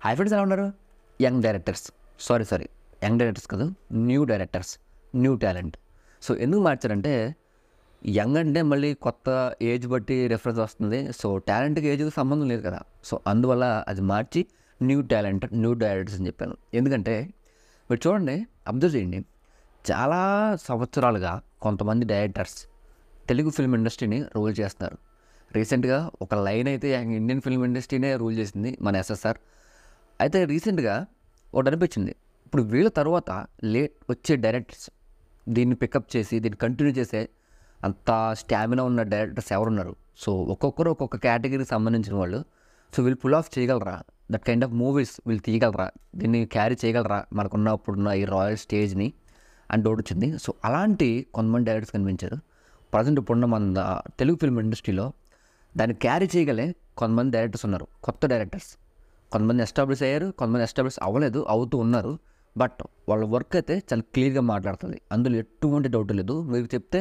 Hi friends, ఎలా ఉన్నారు? Young directors sorry young directors కాదు, new directors, new talent. So ఎందుకు మార్చారంటే, యంగ్ అంటే మళ్ళీ కొత్త ఏజ్ బట్టి రెఫరెన్స్ వస్తుంది. సో టాలెంట్కి ఏజ్కి సంబంధం లేదు కదా. సో అందువల్ల అది మార్చి న్యూ టాలెంట్, న్యూ డైరెక్టర్స్ అని చెప్పాను. ఎందుకంటే మీరు చూడండి, అబ్జర్వ్ చేయండి, చాలా సంవత్సరాలుగా కొంతమంది డైరెక్టర్స్ తెలుగు ఫిల్మ్ ఇండస్ట్రీని రూల్ చేస్తున్నారు. రీసెంట్గా ఒక లైన్ అయితే ఇండియన్ ఫిల్మ్ ఇండస్ట్రీనే రూల్ చేసింది, మన ఎస్ఎస్ఆర్. అయితే రీసెంట్గా ఒకటి అనిపించింది, ఇప్పుడు వీళ్ళ తర్వాత లేట్ వచ్చే డైరెక్టర్స్ దీన్ని పికప్ చేసి దీన్ని కంటిన్యూ చేసే అంత స్టామినా ఉన్న డైరెక్టర్స్ ఎవరున్నారు? సో ఒక్కొక్కరు ఒక్కొక్క కేటగిరీకి సంబంధించిన వాళ్ళు. సో వీళ్ళు పుల్ ఆఫ్ చేయగలరా? దట్ కైండ్ ఆఫ్ మూవీస్ వీళ్ళు తీయగలరా? దీన్ని క్యారీ చేయగలరా మనకున్న ఇప్పుడున్న ఈ రాయల్ స్టేజ్ని అని డౌట్ వచ్చింది. సో అలాంటి కొంతమంది డైరెక్టర్స్ కనిపించారు. ప్రజెంట్ ఇప్పుడున్న మన తెలుగు ఫిల్మ్ ఇండస్ట్రీలో దాన్ని క్యారీ చేయగలే కొంతమంది డైరెక్టర్స్ ఉన్నారు, కొత్త డైరెక్టర్స్. కొంతమంది ఎస్టాబ్లిష్ అయ్యారు, కొంతమంది ఎస్టాబ్లిష్ అవ్వలేదు, అవుతూ ఉన్నారు. బట్ వాళ్ళ వర్క్ అయితే చాలా క్లియర్గా మాట్లాడుతుంది, అందులో ఎటువంటి డౌట్ లేదు. మీరు చెప్తే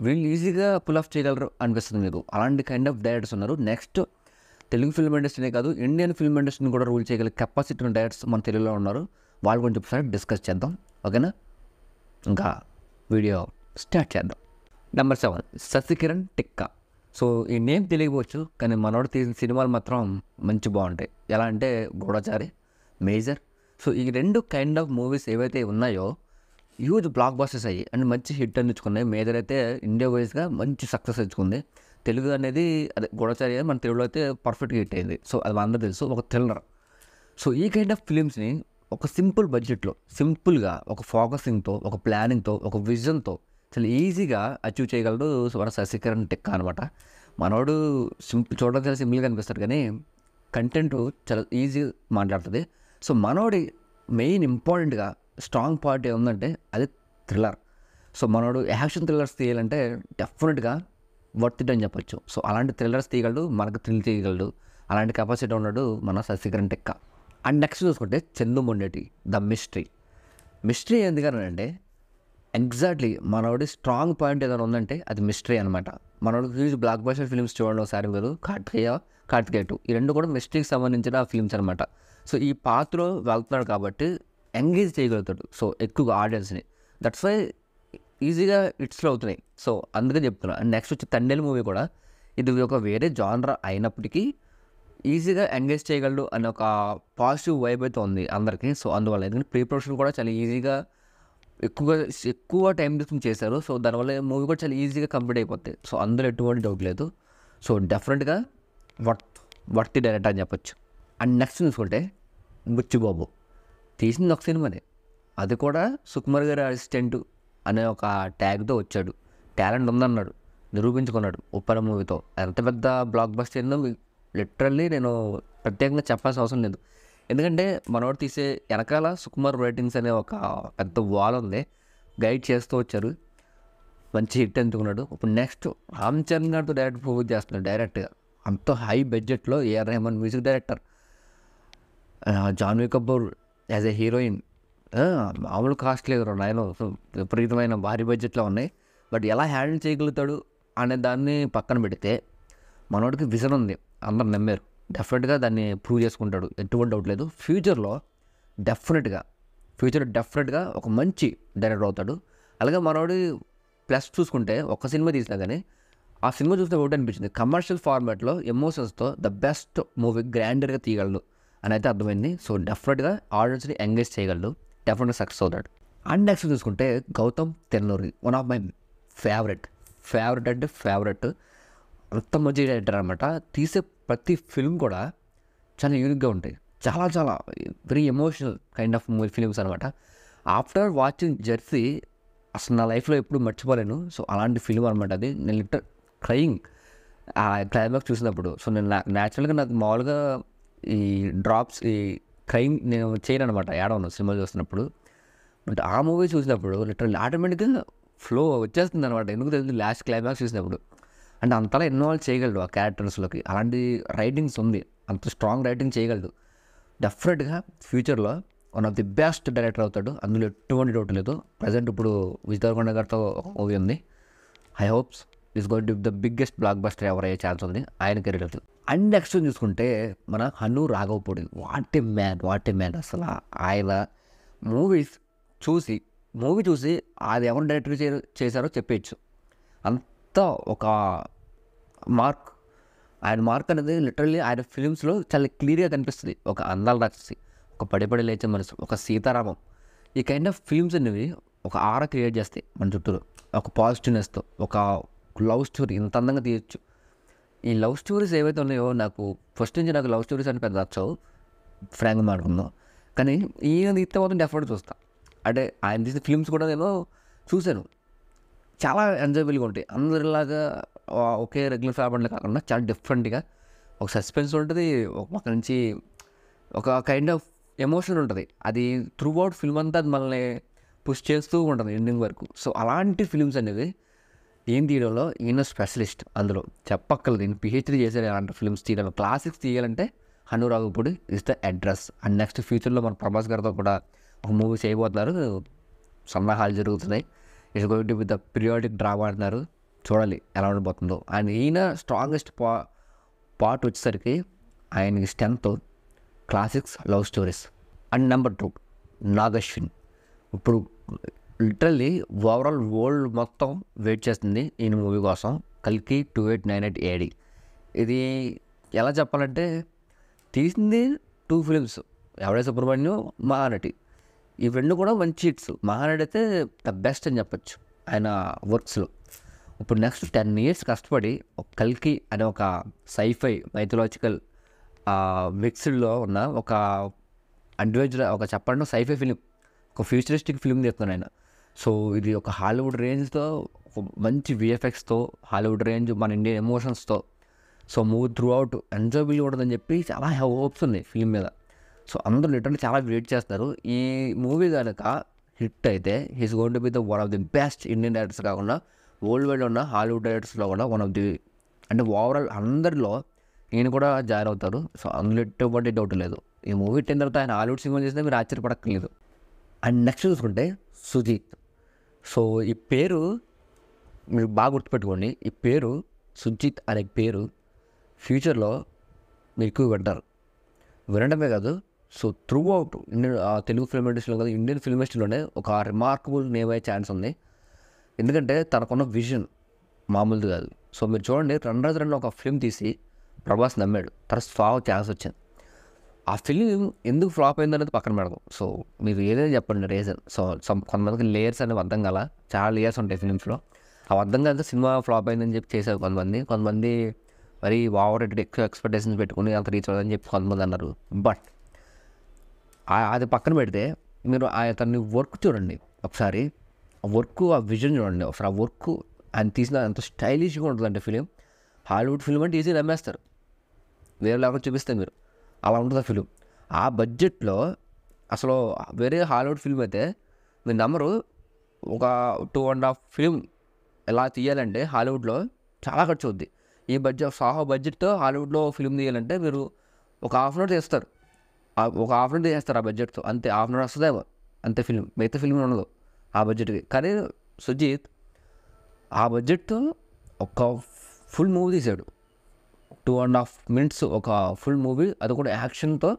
వీళ్ళు ఈజీగా పుల్ ఆఫ్ చేయగలరు అనిపిస్తుంది మీకు. అలాంటి కైండ్ ఆఫ్ డైరెక్టర్స్ ఉన్నారు. నెక్స్ట్ తెలుగు ఫిల్మ్ ఇండస్ట్రీనే కాదు, ఇండియన్ ఫిల్మ్ ఇండస్ట్రీని కూడా రూల్ చేయగల కెపాసిటీ ఉన్న డైరెక్టర్స్ మన తెలుగులో ఉన్నారు. వాళ్ళ గురించి ఒకసారి డిస్కస్ చేద్దాం, ఓకేనా? ఇంకా వీడియో స్టార్ట్ చేద్దాం. నెంబర్ 7, శశికిరణ్ టిక్కా. సో ఈ నేమ్ తెలియకపోవచ్చు, కానీ మనోడు తీసిన సినిమాలు మాత్రం మంచి బాగుంటాయి. ఎలా అంటే గూఢచారి, మేజర్. సో ఈ రెండు కైండ్ ఆఫ్ మూవీస్ ఏవైతే ఉన్నాయో హ్యూజ్ బ్లాక్ బస్టర్స్ అయ్యి అండ్ మంచి హిట్ అందించుకున్నాయి. మేజర్ అయితే ఇండియా వైజ్గా మంచి సక్సెస్ తెచ్చుకుంది. తెలుగు అనేది అదే గూఢచారి మన తెలుగులో అయితే పర్ఫెక్ట్గా హిట్ అయింది. సో అది అందరూ తెలుసు, ఒక థ్రిల్లర్. సో ఈ కైండ్ ఆఫ్ ఫిలిమ్స్ని ఒక సింపుల్ బడ్జెట్లో, సింపుల్గా ఒక ఫోకసింగ్తో, ఒక ప్లానింగ్తో, ఒక విజన్తో చాలా ఈజీగా అచీవ్ చేయగలడు మన శశికిరణ్ టిక్కా అనమాట. మనోడు చూడడం చాలా సింపుల్గా అనిపిస్తాడు, కానీ కంటెంట్ చాలా ఈజీ మాట్లాడుతుంది. సో మనోడి మెయిన్ ఇంపార్టెంట్గా స్ట్రాంగ్ పార్ట్ ఏముందంటే అది థ్రిల్లర్. సో మనోడు యాక్షన్ థ్రిల్లర్స్ తీయాలంటే డెఫినెట్గా వర్త్ ఇట్ అని చెప్పొచ్చు. సో అలాంటి థ్రిల్లర్స్ తీయగలడు, మనకు థ్రిల్ తీయగలడు. అలాంటి కెపాసిటీ ఉన్నాడు మన శశికిరణ్ టిక్కా. అండ్ నెక్స్ట్ చూసుకుంటే చందు మొండేటి, ద మిస్టరీ ఎందుకనంటే ఎగ్జాక్ట్లీ మనోడి స్ట్రాంగ్ పాయింట్ ఏదైనా ఉందంటే అది మిస్టరీ అనమాట. మనోడు హ్యూజ్ బ్లాక్ బస్టర్ ఫిల్మ్స్ చూడండి ఒకసారి మీరు, కార్తికేయ 2, ఈ రెండు కూడా మిస్టరీకి సంబంధించిన ఫిల్మ్స్ అనమాట. సో ఈ పాత్రలో వెళ్తున్నాడు కాబట్టి ఎంగేజ్ చేయగలుగుతాడు సో ఎక్కువగా ఆడియన్స్ని. దట్స్ వై ఈజీగా హిట్స్లో అవుతున్నాయి. సో అందుకే చెప్తున్నా. అండ్ నెక్స్ట్ వచ్చి తండేలు మూవీ కూడా ఇది ఒక వేరే జానర్ అయినప్పటికీ ఈజీగా ఎంగేజ్ చేయగలడు అనే ఒక పాజిటివ్ వైబ్ అయితే ఉంది అందరికీ. సో అందువల్ల ఎందుకంటే ప్రీ ప్రొడక్షన్ కూడా చాలా ఈజీగా ఎక్కువ టైం తీసుకుని చేశారు. సో దానివల్ల మూవీ కూడా చాలా ఈజీగా కంప్లీట్ అయిపోతాయి. సో అందులో ఎటువంటి డౌట్ లేదు. సో డెఫినెట్గా వర్తి డైరెక్టర్ అని చెప్పొచ్చు. అండ్ నెక్స్ట్ చూసుకుంటే బుచ్చిబాబు తీసింది ఒక సినిమానే, అది కూడా సుకుమార్ గారి అసిస్టెంట్ అనే ఒక ట్యాగ్తో వచ్చాడు. టాలెంట్ ఉందన్నాడు, నిరూపించుకున్నాడు ఉప్పర మూవీతో. ఎంత పెద్ద బ్లాక్ బస్టర్ ఏందో లిటరల్లీ నేను ప్రత్యేకంగా చెప్పాల్సిన అవసరం లేదు. ఎందుకంటే మనోడు తీసే వెనకాల సుకుమార్ రైటింగ్స్ అనే ఒక పెద్ద వాల్ ఉంది, గైడ్ చేస్తూ వచ్చారు, మంచి హిట్ అందుకున్నాడు. ఇప్పుడు నెక్స్ట్ రామ్ చరణ్ గారితో డైరెక్ట్ ప్రూవ్ చేస్తున్నాడు డైరెక్ట్గా. అంత హై బడ్జెట్లో A R Rahman music director, Janhvi Kapoor as a heroine, మామూలు కాస్ట్ లేదు నాయన, విపరీతమైన భారీ బడ్జెట్లో ఉన్నాయి. బట్ ఎలా హ్యాండిల్ చేయగలుగుతాడు అనే దాన్ని పక్కన పెడితే మనోడికి విజన్ ఉంది, అందరు నమ్మారు. డెఫినెట్గా దాన్ని ప్రూవ్ చేసుకుంటాడు, ఎటువంటి డౌట్ లేదు. ఫ్యూచర్లో డెఫినెట్గా ఒక మంచి డైరెక్టర్ అవుతాడు. అలాగే మనోడి ప్లస్ చూసుకుంటే ఒక్క సినిమా తీసినా కానీ ఆ సినిమా చూస్తే ఒకటి అనిపించింది, కమర్షియల్ ఫార్మాట్లో ఎమోషన్స్తో ద బెస్ట్ మూవీ గ్రాండర్గా తీయగలడు అని అయితే అర్థమైంది. సో డెఫినెట్గా ఆడియన్స్ని ఎంగేజ్ చేయగలడు, డెఫినెట్గా సక్సెస్ అవుతాడు. అండ్ నెక్స్ట్ చూసుకుంటే Gautam Tinnanuri, one of my favourite అంటే ఫేవరెట్. అంత మంచి డైరెక్టర్ అనమాట. తీసే ప్రతి ఫిల్మ్ కూడా చాలా యూనిక్గా ఉంటాయి, చాలా very emotional kind of films అనమాట. ఆఫ్టర్ వాచింగ్ జెర్సీ అసలు నా లైఫ్లో ఎప్పుడు మర్చిపోలేను. సో అలాంటి ఫిలిం అనమాట అది. నేను లిటర్ క్రయింగ్ ఆ క్లైమాక్స్ చూసినప్పుడు. సో నేను న్యాచురల్గా నాకు మామూలుగా ఈ డ్రాప్స్, ఈ క్రయింగ్ నేను చేయను అనమాట ఏడవను సినిమా చూస్తున్నప్పుడు. బట్ ఆ మూవీ చూసినప్పుడు లిటరల్ ఆటోమేటిక్గా ఫ్లో వచ్చేస్తుంది అనమాట. ఎందుకు తెలియదు, లాస్ట్ క్లైమాక్స్ చూసినప్పుడు. అంటే అంతలా ఇన్వాల్వ్ చేయగలడు ఆ క్యారెక్టర్స్లోకి. అలాంటి రైటింగ్స్ ఉంది, అంత స్ట్రాంగ్ రైటింగ్ చేయగలడు. డెఫినెట్గా ఫ్యూచర్లో one of the best director అవుతాడు, అందులో ఎటువంటి డౌట్ లేదు. ప్రజెంట్ ఇప్పుడు విజయ్ దేవరకొండ గారితో ఒక మూవీ ఉంది, I hopes is going to the biggest block buster ఎవరు అయ్యే ఛాన్స్ ఉంది ఆయన కెరీర్లో. అండ్ నెక్స్ట్ చూసుకుంటే మన Hanu Raghavapudi, what a man అసలు. ఆయన మూవీస్ చూసి మూవీ చూసి అది ఎవరు డైరెక్టర్ చేశారో చెప్పేయచ్చు. అంత ఒక మార్క్, ఆయన మార్క్ అనేది లిటరల్లీ ఆయన ఫిలిమ్స్లో చాలా క్లియర్గా కనిపిస్తుంది. ఒక అందాల రాక్షసి, ఒక పడి లేచే మనసు, ఒక సీతారామం, ఈ కైండ్ ఆఫ్ ఫిల్మ్స్ అనేవి ఒక ఆరా క్రియేట్ చేస్తాయి మన చుట్టూరు. ఒక పాజిటివ్నెస్తో ఒక లవ్ స్టోరీ ఇంత అందంగా తీయచ్చు. ఈ లవ్ స్టోరీస్ ఏవైతే ఉన్నాయో నాకు ఫస్ట్ నుంచి నాకు లవ్ స్టోరీస్ అని పెద్ద నచ్చవు, ఫ్రాంక్గా మాట్లాడుకుందాం. కానీ ఈయన తీస్తే మాత్రం డెఫినెట్గా చూస్తా. అంటే ఆయన తీసిన ఫిల్మ్స్ కూడా నేను చూశాను, చాలా ఎంజాయబుల్గా ఉంటాయి. అందరిలాగా ఒకే రెగ్యులర్ ఫ్యామిలీ కాకుండా చాలా డిఫరెంట్గా ఒక సస్పెన్స్ ఉంటుంది, ఒక పక్క నుంచి ఒక కైండ్ ఆఫ్ ఎమోషన్ ఉంటుంది. అది త్రూ అవుట్ ఫిల్మ్ అంతా అది మనల్ని పుష్ చేస్తూ ఉంటుంది ఎండింగ్ వరకు. సో అలాంటి ఫిల్మ్స్ అనేవి ఏం తీయడంలో ఈయన స్పెషలిస్ట్. అందులో చెప్పక్కర్లేదు, ఈయన పిహెచ్డీ చేశారు అలాంటి ఫిల్మ్స్ తీయడంలో. క్లాసిక్స్ తీయాలంటే Hanu Raghavapudi is the address. And next ఫ్యూచర్లో మన ప్రభాస్ గారితో కూడా ఒక మూవీ చేయబోతున్నారు, సన్నాహాలు జరుగుతున్నాయి. It's going to be the periodic drama అంటున్నారు, చూడాలి ఎలా ఉండబోతుందో. అండ్ ఈయన స్ట్రాంగెస్ట్ పార్ట్ వచ్చేసరికి ఆయనకి strength classics, love stories. And number 2 Nag Ashwin. ఇప్పుడు లిటరల్లీ ఓవరాల్ వరల్డ్ మొత్తం వెయిట్ చేస్తుంది ఈయన మూవీ కోసం, కల్కి 2898 AD. ఇది ఎలా చెప్పాలంటే తీసింది 2 ఫిలిమ్స్, ఎవడే సుబ్రహ్మణ్యం, మహానటి. ఈ రెండు కూడా మంచి హిట్స్. మహానటి అయితే ద బెస్ట్ అని చెప్పచ్చు ఆయన వర్క్స్లో. ఇప్పుడు నెక్స్ట్ 10 years కష్టపడి ఒక కల్కి అనే ఒక సైఫై మైథలాజికల్ మిక్స్డ్లో ఉన్న ఒక అడ్వెంచర్, ఒక చెప్పండి సైఫై ఫిలిం, ఒక ఫ్యూచరిస్టిక్ ఫిలిం తీస్తున్నాను ఆయన. సో ఇది ఒక హాలీవుడ్ రేంజ్తో, ఒక మంచి విఎఫ్ఎక్స్తో, హాలీవుడ్ రేంజ్ మన ఇండియన్ ఎమోషన్స్తో. So movie throughout enjoyable ఉంటుందని చెప్పి చాలా హోప్స్ ఉన్నాయి ఫిలిం మీద. సో అందరూ లిటరల్లీ చాలా వెయిట్ చేస్తారు. ఈ మూవీ కనుక హిట్ అయితే he's going to be the one of the best Indian directors కాకుండా వరల్డ్ వైడ్ ఉన్న హాలీవుడ్ డైరెక్టర్స్లో కూడా వన్ ఆఫ్ ది, అంటే ఓవరాల్ అందరిలో ఈయన కూడా జాయిన్ అవుతారు. సో అందులో ఎటువంటి డౌట్ లేదు. ఈ మూవీ హిట్ అయిన తర్వాత ఆయన హాలీవుడ్ సినిమా చేసినా మీరు ఆశ్చర్యపడక్కర్లేదు. అండ్ నెక్స్ట్ చూసుకుంటే సుజీత్. సో ఈ పేరు మీరు బాగా గుర్తుపెట్టుకోండి, ఈ పేరు సుజిత్ అనే పేరు ఫ్యూచర్లో మీరు ఎక్కువ వింటారు. వినడమే కాదు, so through out Indian Telugu film ఇండస్ట్రీలో కాదు, ఇండియన్ ఫిల్మ్ ఇండస్ట్రీలోనే ఒక రిమార్కబుల్ నేమ్ అయ్యే ఛాన్స్ ఉంది. ఎందుకంటే తనకున్న విజన్ మామూలుది కాదు. సో మీరు చూడండి, 2 ఒక ఫిల్మ్ తీసి ప్రభాస్ నమ్మాడు, తర్వాత ఫ్లాప్ ఛాన్స్ వచ్చింది. ఆ ఫిలిం ఎందుకు ఫ్లాప్ అయింది అనేది పక్కన పెడదాం. సో మీరు ఏదైనా చెప్పండి రీజన్. సో కొంతమందికి లేయర్స్ అనేవి అర్థం కాల, చాలా లేయర్స్ ఉంటాయి ఫిలిమ్స్లో. ఆ అర్థం కాదు సినిమా ఫ్లాప్ అయిందని చెప్పి చేశారు కొంతమంది మరి ఓవర్ రేటెడ్ ఎక్కువ ఎక్స్పెక్టేషన్స్ పెట్టుకుని అంత రీచ్ అవ్వదని చెప్పి కొంతమంది అన్నారు. బట్ అది పక్కన పెడితే మీరు అతన్ని వర్క్ చూడండి ఒకసారి, ఆ వర్క్, ఆ విజన్ చూడండి ఒకసారి. ఆ వర్క్ ఆయన తీసిన అంత స్టైలిష్గా ఉంటుందంటే ఫిలిం. హాలీవుడ్ ఫిలిం అంటే ఈజీ నమ్మేస్తారు, వేరే లేకుండా చూపిస్తే మీరు, అలా ఉంటుంది ఆ ఫిలిం. ఆ బడ్జెట్లో అసలు వేరే హాలీవుడ్ ఫిల్మ్ అయితే మీరు నమ్మరు, ఒక 2.5 ఫిలిం ఎలా తీయాలంటే హాలీవుడ్లో చాలా ఖర్చు అవుద్ది. ఈ సాహో బడ్జెట్తో హాలీవుడ్లో ఫిలిం తీయాలంటే మీరు ఒక హాఫ్ అన్ అవర్ చేస్తారు, ఒక హాఫ్ అన్ అవర్ చేస్తారు ఆ బడ్జెట్తో, అంతే. హాఫ్ అన్ అవర్ వస్తుందేమో అంతే ఫిలిం, మిగతా ఫిలిం ఉండదు ఆ బడ్జెట్కి. కానీ సుజీత్ ఆ బడ్జెట్తో ఒక ఫుల్ మూవీ తీశాడు, 2.5 minutes ఒక ఫుల్ మూవీ, అది కూడా యాక్షన్తో.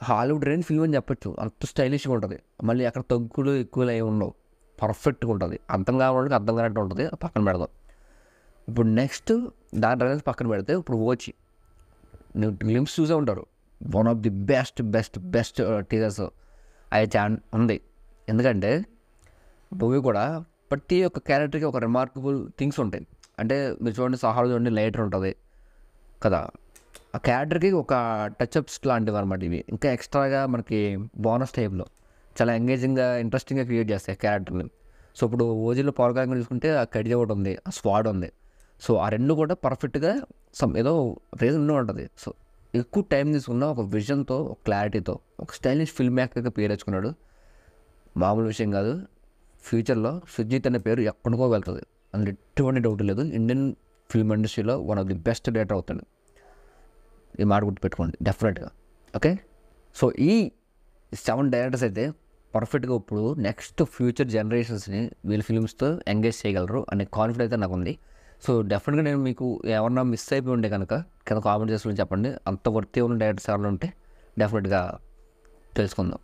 హాలీవుడ్ రేంజ్ ఫిల్మ్ అని చెప్పచ్చు, అంత స్టైలిష్గా ఉంటుంది. మళ్ళీ అక్కడ తగ్గులు ఎక్కువలు ఏమి ఉండవు, పర్ఫెక్ట్గా ఉంటుంది. అర్థం కావాలంటే అర్థం కానట్టు ఉంటుంది, పక్కన పెడదాం. ఇప్పుడు నెక్స్ట్ దాని రేంజ్ పక్కన పెడితే ఇప్పుడు ఓచి, నువ్వు ఫిలిమ్స్ చూసే ఉంటారు, one of the best teasers అయ్యే ఛాన్స్ ఉంది. ఎందుకంటే మూవీ కూడా ప్రతి ఒక్క క్యారెక్టర్కి ఒక రిమార్కబుల్ థింగ్స్ ఉంటాయి. అంటే మీరు చూడండి, సహాలో చూడండి లైటర్ ఉంటుంది కదా, ఆ క్యారెక్టర్కి ఒక టచ్అప్స్ లాంటివి అనమాట ఇవి. ఇంకా ఎక్స్ట్రాగా మనకి బోనస్ టైప్లో చాలా ఎంగేజింగ్గా, ఇంట్రెస్టింగ్గా క్రియేట్ చేస్తాయి క్యారెక్టర్ని. సో ఇప్పుడు ఓజీలో పవర్ క్యారెక్టర్ చూసుకుంటే ఆ కడిజ ఒకటి ఉంది, ఆ స్వాడ్ ఉంది. సో ఆ రెండు కూడా పర్ఫెక్ట్గా ఏదో రీజన్ ఉంటుంది. సో ఎక్కువ టైం తీసుకున్న ఒక విజన్తో, ఒక క్లారిటీతో, ఒక స్టైలిష్ ఫిల్మ్ మేకర్గా పేరు తెచ్చుకున్నాడు. మామూలు విషయం కాదు. ఫ్యూచర్లో సుజిత్ అనే పేరు ఎక్కడికో వెళ్తుంది, అందులో ఎటువంటి డౌట్ లేదు. ఇండియన్ ఫిల్మ్ ఇండస్ట్రీలో one of the best director అవుతాడు, ఈ మాట గుర్తుపెట్టుకోండి డెఫినెట్గా. ఓకే, సో ఈ 7 డైరెక్టర్స్ అయితే పర్ఫెక్ట్గా ఇప్పుడు నెక్స్ట్ ఫ్యూచర్ జనరేషన్స్ని వీళ్ళ ఫిల్మ్స్తో ఎంగేజ్ చేయగలరు అనే కాన్ఫిడెన్స్ అయితే నాకు ఉంది. సో డెఫినెట్గా నేను మీకు ఏమన్నా మిస్ అయిపోయి ఉంటే కనుక కింద కామెంట్ చేసుకుని చెప్పండి. అంత వర్తీ ఉన్న డైరెక్టర్స్ ఎవరైనా ఉంటే డెఫినెట్గా తెలుసుకుందాం.